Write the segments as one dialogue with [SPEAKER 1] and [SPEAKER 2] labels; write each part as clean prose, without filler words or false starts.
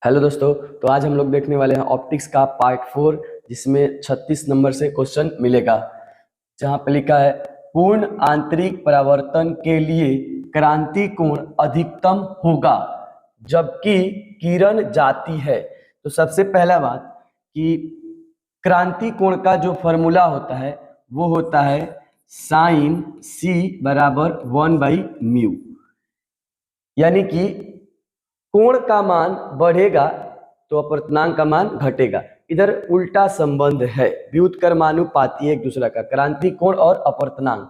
[SPEAKER 1] Hello दोस्तों, तो आज हम लोग देखने वाले हैं ऑप्टिक्स का पार्ट 4, जिसमें 36 नंबर से क्वेश्चन मिलेगा, जहां पे लिखा है पूर्ण आंतरिक परावर्तन के लिए क्रांति कोण अधिकतम होगा जबकि किरण जाती है। तो सबसे पहला बात कि क्रांति कोण का जो फॉर्मूला होता है वो होता है साइन सी बराबर 1/μ, यानी कि कोण का मान बढ़ेगा तो अपवर्तनांक का मान घटेगा। इधर उल्टा संबंध है, व्युत्क्रमानुपाती एक दूसरा का, क्रांति कोण और अपवर्तनांक।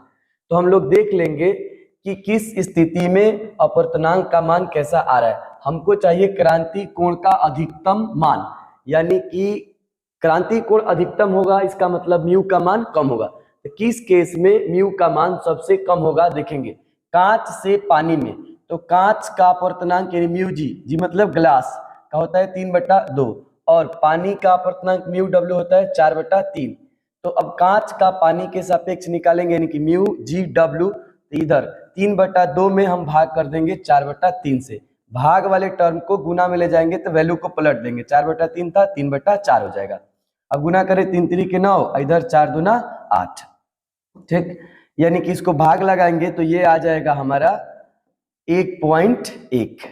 [SPEAKER 1] तो हम लोग देख लेंगे कि किस स्थिति में अपवर्तनांक का मान कैसा आ रहा है। हमको चाहिए क्रांति कोण का अधिकतम मान, यानी कि क्रांति कोण अधिकतम होगा, इसका मतलब म्यू का मान कम होगा। तो किस केस में म्यू का मान सबसे कम होगा देखेंगे। कांच से पानी में, तो कांच का अपवर्तनांक यानी म्यू जी मतलब ग्लास का होता है 3/2, और पानी का अपवर्तनांक म्यू डब्ल्यू होता है 4/3। तो अब कांच का पानी के सापेक्ष निकालेंगे, यानी कि म्यू जी डब्ल्यू, तो इधर 3/2 में हम भाग कर देंगे 4/3 से, भाग वाले टर्म को गुना में ले जाएंगे तो वैल्यू को पलट देंगे, 4/3 था 3/4 हो जाएगा। अब गुना करें 3 3 के 9, इधर 4 दूना 8, ठीक, यानी कि इसको भाग लगाएंगे तो ये आ जाएगा हमारा 1.1।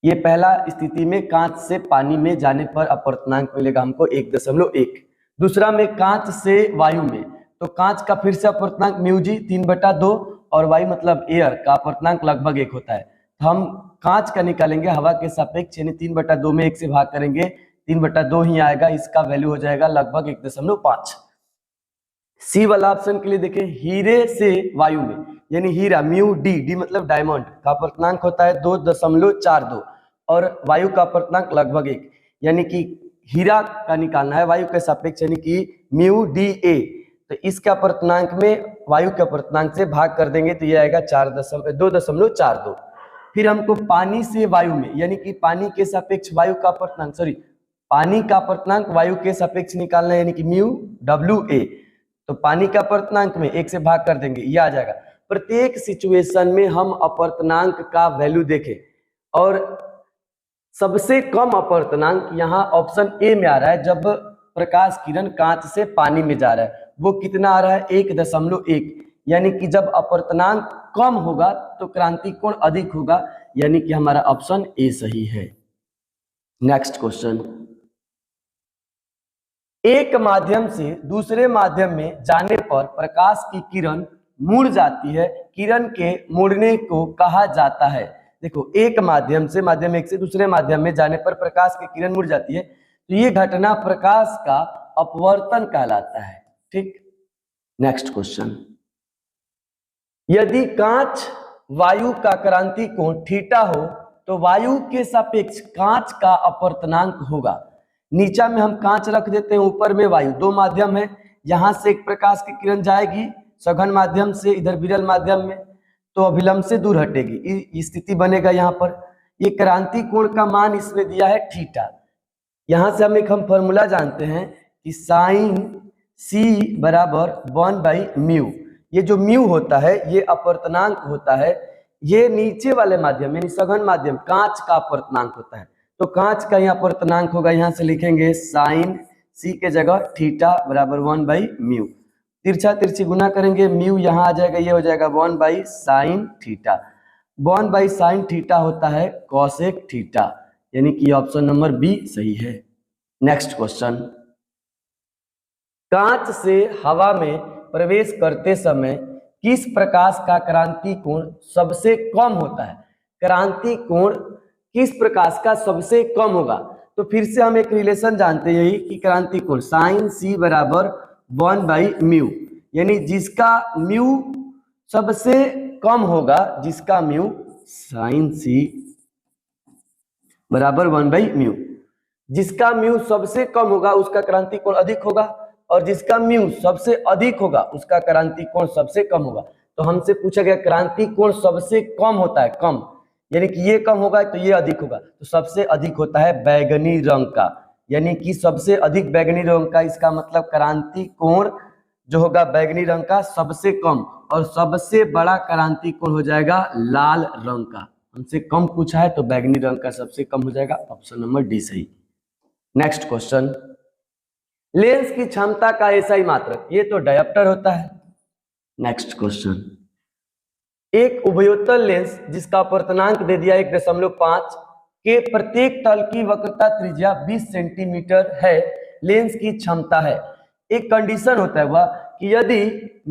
[SPEAKER 1] ये पहला स्थिति में कांच से पानी में जाने पर अपवर्तनांक मिलेगा हमको 1.1। दूसरा में कांच से वायु में, तो कांच का फिर से अपवर्तनांक म्यू जी 3/2, और वायु मतलब एयर का अपवर्तनांक लगभग 1 होता है। तो हम कांच का निकालेंगे हवा के सापेक्ष, यानी 3/2 में 1 से भाग करेंगे 3/2 ही आएगा, इसका वैल्यू हो जाएगा लगभग 1.5। सी वाला ऑप्शन के लिए देखें, हीरे से वायु में, यानी हीरा म्यू डी मतलब डायमंड का अपवर्तनांक होता है 2.42, और वायु का अपवर्तनांक लगभग 1, यानी कि हीरा का निकालना है वायु के सापेक्ष, यानी कि म्यू डी ए। तो इसके अपवर्तनांक में वायु के अपवर्तनांक से भाग कर देंगे तो ये आएगा 2.42। फिर हमको पानी से वायु में, यानी कि पानी के सापेक्ष वायु का अपवर्तनांक, पानी का अपवर्तनांक वायु के सापेक्ष निकालना है, यानी कि म्यू डब्ल्यू ए। तो पानी का अपवर्तनांक में 1 से भाग कर देंगे, ये आ जाएगा। प्रत्येक सिचुएशन में हम अपवर्तनांक का वैल्यू देखें, और सबसे कम अपवर्तनांक यहाँ ऑप्शन ए में आ रहा है। जब प्रकाश किरण कांच से पानी में जा रहा है वो कितना आ रहा है 1.1, यानी कि जब अपवर्तनांक कम होगा तो क्रांति कोण अधिक होगा, यानी कि हमारा ऑप्शन ए सही है। नेक्स्ट क्वेश्चन, एक माध्यम से दूसरे माध्यम में जाने पर प्रकाश की किरण मुड़ जाती है, किरण के मुड़ने को कहा जाता है। देखो, एक माध्यम से, माध्यम एक से दूसरे माध्यम में जाने पर प्रकाश की किरण मुड़ जाती है, तो ये घटना प्रकाश का अपवर्तन कहलाता है, ठीक। नेक्स्ट क्वेश्चन, यदि कांच वायु का क्रांति कोण थीटा हो तो वायु के सापेक्ष कांच का अपवर्तनांक होगा। नीचा में हम कांच रख देते हैं, ऊपर में वायु, दो माध्यम है, यहां से एक प्रकाश की किरण जाएगी सघन माध्यम से इधर विरल माध्यम में, तो अभिलंब से दूर हटेगी, स्थिति बनेगा यहाँ पर। ये क्रांति कोण का मान इसमें दिया है थीटा। यहां से हम एक फॉर्मूला जानते हैं कि साइन सी बराबर 1/μ। ये जो म्यू होता है ये अपवर्तनांक होता है, ये नीचे वाले माध्यम यानी सघन माध्यम कांच का अपवर्तनांक होता है, तो कांच का यहाँ अपवर्तनांक होगा, यहाँ से लिखेंगे साइन सी के जगह थीटा बराबर 1/μ। तिरछा तिरछी गुना करेंगे, म्यू यहाँ आ जाएगा, ये हो जाएगा 1/sin थीटा। 1/sin थीटा होता है कॉसेक थीटा, यानी कि ऑप्शन नंबर बी सही है। नेक्स्ट क्वेश्चन, कांच से हवा में प्रवेश करते समय किस प्रकाश का क्रांति कोण सबसे कम होता है? क्रांति कोण किस प्रकाश का सबसे कम होगा? तो फिर से हम एक रिलेशन जानते हैं यही कि क्रांति कोण साइन सी बराबर 1/μ, यानी जिसका म्यू सबसे कम होगा, जिसका म्यू साइन सी बराबर 1/μ, जिसका म्यू सबसे कम होगा उसका क्रांति कोण अधिक होगा, और जिसका म्यू सबसे अधिक होगा उसका क्रांति कोण सबसे कम होगा। तो हमसे पूछा गया क्रांति कोण सबसे कम होता है, कम, यानी कि ये कम होगा तो ये अधिक होगा, तो सबसे अधिक होता है बैगनी रंग का, यानी कि सबसे अधिक बैगनी रंग का, इसका मतलब क्रांति कोण जो होगा बैगनी रंग का सबसे कम, और सबसे बड़ा क्रांति कोण हो जाएगा लाल रंग का। हमसे कम पूछा है तो बैगनी रंग का सबसे कम हो जाएगा, ऑप्शन नंबर डी सही। नेक्स्ट क्वेश्चन, लेंस की क्षमता का एसआई मात्रक, ये तो डायोप्टर होता है। नेक्स्ट क्वेश्चन, एक उभयोत्तल लेंस जिसका अपवर्तनांक दे दिया 1.5 के प्रत्येक तल की वक्रता त्रिज्या 20 सेंटीमीटर है, लेंस की क्षमता है। एक कंडीशन होता है वह कि यदि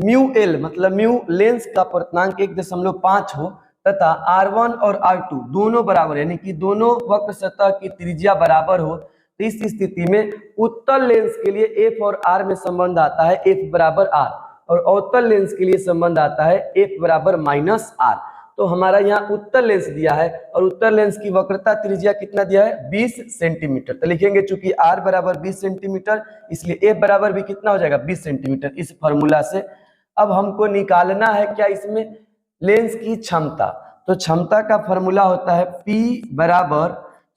[SPEAKER 1] म्यू एल मतलब म्यू लेंस का अपवर्तनांक 1.5 हो तथा R1 और R2 दोनों बराबर यानी कि दोनों वक्र सतह की त्रिज्या बराबर हो, तो इस स्थिति में उत्तल लेंस के लिए F और R में संबंध आता है F बराबर R, और अवतल लेंस के लिए संबंध आता है F बराबर -R। तो हमारा यहाँ उत्तल लेंस दिया है और उत्तल लेंस की वक्रता त्रिज्या कितना दिया है 20 सेंटीमीटर, तो लिखेंगे चूंकि R बराबर 20 सेंटीमीटर इसलिए F बराबर भी कितना हो जाएगा 20 सेंटीमीटर इस फॉर्मूला से। अब हमको निकालना है क्या इसमें लेंस की क्षमता, तो क्षमता का फॉर्मूला होता है P बराबर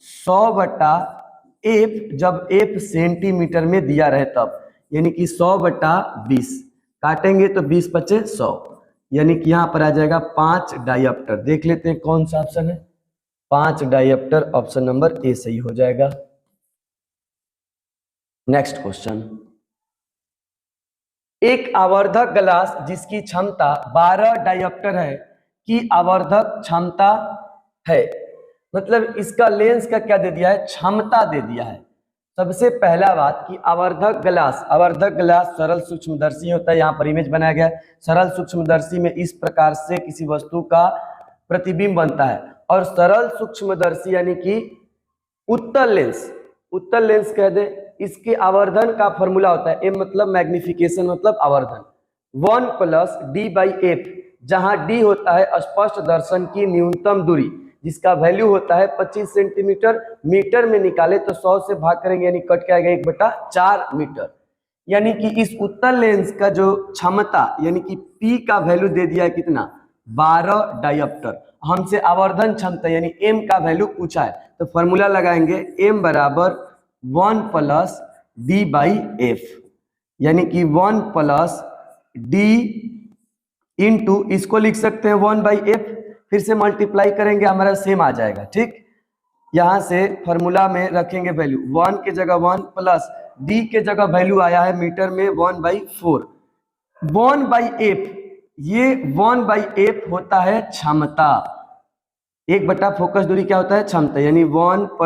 [SPEAKER 1] 100/F, जब F सेंटीमीटर में दिया रहे तब, यानी कि 100/20 काटेंगे तो 20 बचे 100, यानी कि यहाँ पर आ जाएगा 5 डायोप्टर। देख लेते हैं कौन सा ऑप्शन है, 5 डायोप्टर, ऑप्शन नंबर ए सही हो जाएगा। नेक्स्ट क्वेश्चन, एक आवर्धक ग्लास जिसकी क्षमता 12 डायोप्टर है की आवर्धक क्षमता है, मतलब इसका लेंस का क्या दे दिया है क्षमता दे दिया है। सबसे पहला बात कि आवर्धक ग्लास सरल सूक्ष्मदर्शी होता है, यहाँ पर इमेज बनाया गया है। सरल सूक्ष्मदर्शी में इस प्रकार से किसी वस्तु का प्रतिबिंब बनता है, और सरल सूक्ष्मदर्शी यानी कि उत्तल लेंस कह दे, इसके आवर्धन का फॉर्मूला होता है M मतलब मैग्निफिकेशन मतलब आवर्धन 1 + D/F, जहां D होता है स्पष्ट दर्शन की न्यूनतम दूरी जिसका वैल्यू होता है 25 सेंटीमीटर, मीटर में निकाले तो 100 से भाग करेंगे यानी कट के आएगा 1/4 मीटर। यानी कि इस उत्तल लेंस का जो क्षमता यानी कि P का वैल्यू दे दिया है कितना 12 डायोप्टर, हमसे आवर्धन क्षमता यानी M का वैल्यू पूछा है, तो फॉर्मूला लगाएंगे M बराबर 1 + D/F, यानी कि 1 + D इंटू इसको लिख सकते हैं 1/F, फिर से मल्टीप्लाई करेंगे हमारा सेम आ जाएगा। ठीक, यहां से फॉर्मूला में रखेंगे वैल्यू 1 के जगह 1 प्लस D के जगह वैल्यू आया है मीटर में 1/4, 1/F, ये 1/F होता है क्षमता, 1 फोकस दूरी क्या होता है क्षमता, यानी 1 +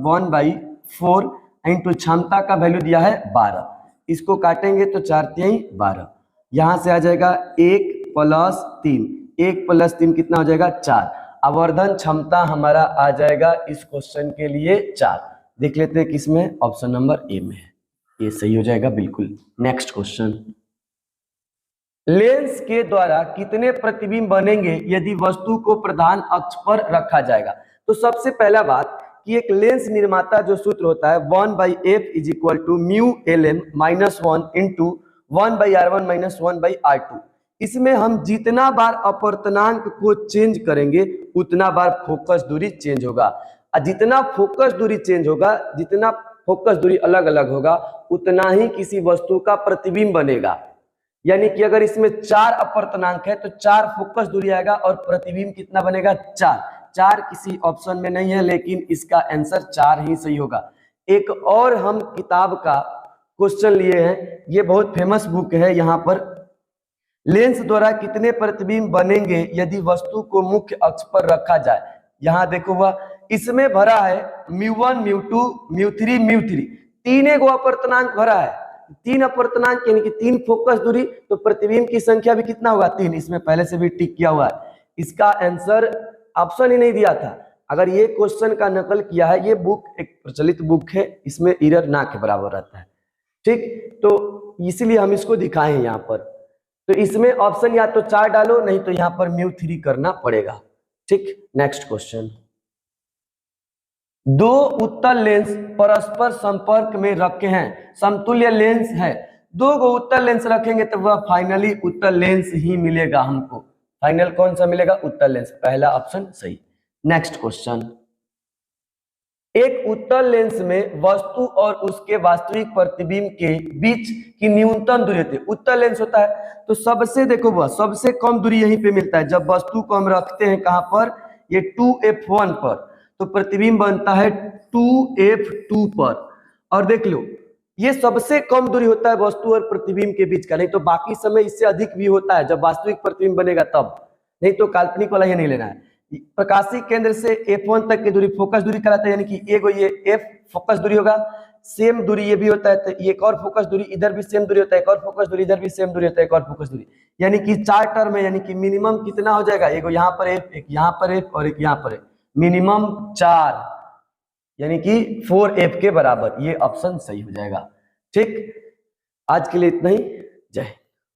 [SPEAKER 1] 1/4 इंटू क्षमता का वैल्यू दिया है 12, इसको काटेंगे तो 4 × 3 = 12, यहां से आ जाएगा 1 + 3, 1 + 3 कितना हो जाएगा 4, आवर्धन क्षमता हमारा आ जाएगा इस क्वेश्चन के लिए 4। देख लेते हैं किसमें, ऑप्शन नंबर ए में है, ये सही हो जाएगा बिल्कुल। नेक्स्ट क्वेश्चन, लेंस के द्वारा कितने प्रतिबिंब बनेंगे यदि वस्तु को प्रधान अक्ष पर रखा जाएगा। तो सबसे पहला बात कि एक लेंस निर्माता जो सूत्र होता है 1/F = μLm - 1 × 1/R1 - 1/R2, इसमें हम जितना बार अपवर्तनांक को चेंज करेंगे उतना बार फोकस दूरी चेंज होगा, और जितना फोकस दूरी चेंज होगा, जितना फोकस दूरी अलग अलग होगा उतना ही किसी वस्तु का प्रतिबिंब बनेगा। यानी कि अगर इसमें 4 अपवर्तनांक है तो 4 फोकस दूरी आएगा और प्रतिबिंब कितना बनेगा 4 किसी ऑप्शन में नहीं है, लेकिन इसका आंसर 4 ही सही होगा। एक और हम किताब का क्वेश्चन लिए हैं, ये बहुत फेमस बुक है, यहाँ पर लेंस द्वारा कितने प्रतिबिंब बनेंगे यदि वस्तु को मुख्य अक्ष पर रखा जाए। यहाँ देखो वह इसमें भरा है μ1 μ2 μ3 μ3, 3 गो अपवर्तनांक भरा है, 3 अपवर्तनांक यानी कि 3 फोकस दूरी, तो प्रतिबिंब की संख्या भी कितना होगा 3, इसमें पहले से भी टिक किया हुआ है। इसका आंसर ऑप्शन ही नहीं दिया था, अगर ये क्वेश्चन का नकल किया है, ये बुक एक प्रचलित बुक है, इसमें एरर ना के बराबर रहता है। ठीक, तो इसलिए हम इसको दिखाए हैं यहाँ पर, तो इसमें ऑप्शन या तो 4 डालो, नहीं तो यहाँ पर μ3 करना पड़ेगा। ठीक, नेक्स्ट क्वेश्चन, 2 उत्तल लेंस परस्पर संपर्क में रखे हैं, समतुल्य लेंस है, 2 गो उत्तल लेंस रखेंगे तो वह फाइनली उत्तल लेंस ही मिलेगा हमको। फाइनल कौन सा मिलेगा, उत्तल लेंस, पहला ऑप्शन सही। नेक्स्ट क्वेश्चन, एक उत्तल लेंस में वस्तु और उसके वास्तविक प्रतिबिंब के बीच की न्यूनतम दूरी होती है। उत्तल लेंस होता है तो सबसे देखो वह सबसे कम दूरी यहीं पे मिलता है, जब वस्तु को हम रखते हैं कहां पर ये 2f1 पर, तो प्रतिबिंब बनता है 2f2 पर। और देख लो ये सबसे कम दूरी होता है वस्तु और प्रतिबिंब के बीच का, नहीं तो बाकी समय इससे अधिक भी होता है जब वास्तविक प्रतिबिंब बनेगा तब, नहीं तो काल्पनिक वाला ये नहीं लेना है। प्रकाशीय केंद्र से f1 तक की दूरी फोकस दूरी कहलाता है, यानी कि ये f फोकस दूरी होगा, सेम दूरी ये भी होता है, तो एक और फोकस दूरी इधर भी सेम दूरी होता है, एक और फोकस दूरी इधर भी सेम दूरी होता है, एक और फोकस दूरी, यानी कि 4 टर्म है, यानी कि मिनिमम कितना हो जाएगा, एक यहाँ पर f, एक यहाँ पर f और एक यहाँ पर f, मिनिमम 4, यानी कि 4f के बराबर, ये ऑप्शन सही हो जाएगा। ठीक, आज के लिए इतना ही, जय।